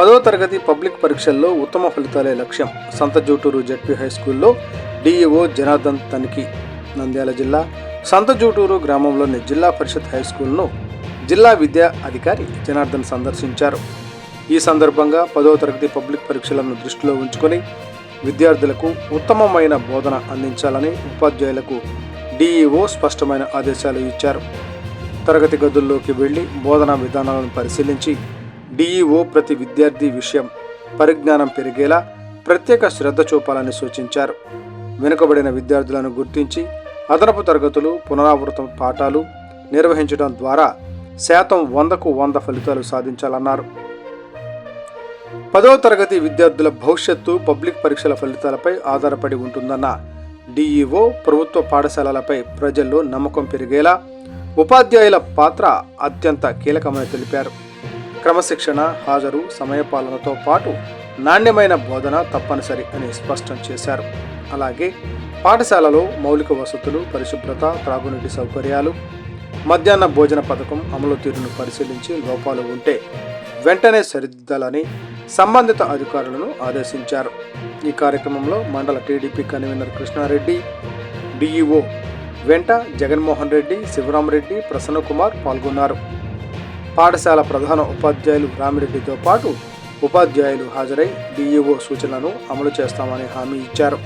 10వ తరగతి పబ్లిక్ పరీక్షల్లో ఉత్తమ ఫలితాలే లక్ష్యం. సంత జూటూరు జెడ్పీ హై స్కూల్లో డిఈఓ జనార్దన్ తనిఖీ. నంద్యాల జిల్లా సంత జూటూరు గ్రామంలోని జిల్లా పరిషత్ హై స్కూల్ను జిల్లా విద్యా అధికారి జనార్దన్ సందర్శించారు. ఈ సందర్భంగా 10వ తరగతి పబ్లిక్ పరీక్షలను దృష్టిలో ఉంచుకొని విద్యార్థులకు ఉత్తమమైన బోధన అందించాలని ఉపాధ్యాయులకు డిఈఓ స్పష్టమైన ఆదేశాలు ఇచ్చారు. తరగతి గదుల్లోకి వెళ్లి బోధనా విధానాలను పరిశీలించి డిఈఓ ప్రతి విద్యార్థి విషయం పరిజ్ఞానం పెరిగేలా ప్రత్యేక శ్రద్ధ చూపాలని సూచించారు. వెనుకబడిన విద్యార్థులను గుర్తించి అదనపు తరగతులు, పునరావృత పాఠాలు నిర్వహించడం ద్వారా 100కు 100 ఫలితాలు సాధించాలన్నారు. 10వ తరగతి విద్యార్థుల భవిష్యత్తు పబ్లిక్ పరీక్షల ఫలితాలపై ఆధారపడి ఉంటుందన్న డిఈఓ ప్రభుత్వ పాఠశాలలపై ప్రజల్లో నమ్మకం పెరిగేలా ఉపాధ్యాయుల పాత్ర అత్యంత కీలకమని తెలిపారు. క్రమశిక్షణ, హాజరు, సమయపాలనతో పాటు నాణ్యమైన బోధన తప్పనిసరి అని స్పష్టం చేశారు. అలాగే పాఠశాలలో మౌలిక వసతులు, పరిశుభ్రత, త్రాగునీటి సౌకర్యాలు, మధ్యాహ్న భోజన పథకం అమలు తీరును పరిశీలించి లోపాలు ఉంటే వెంటనే సరిదిద్దాలని సంబంధిత అధికారులను ఆదేశించారు. ఈ కార్యక్రమంలో మండల టీడీపీ కన్వీనర్ కృష్ణారెడ్డి, డిఈఓ వెంట జగన్మోహన్ రెడ్డి, శివరామరెడ్డి, ప్రసన్నకుమార్ పాల్గొన్నారు. పాఠశాల ప్రధాన ఉపాధ్యాయులు రామిరెడ్డితో పాటు ఉపాధ్యాయులు హాజరై డిఈఓ సూచనలను అమలు చేస్తామని హామీ ఇచ్చారు.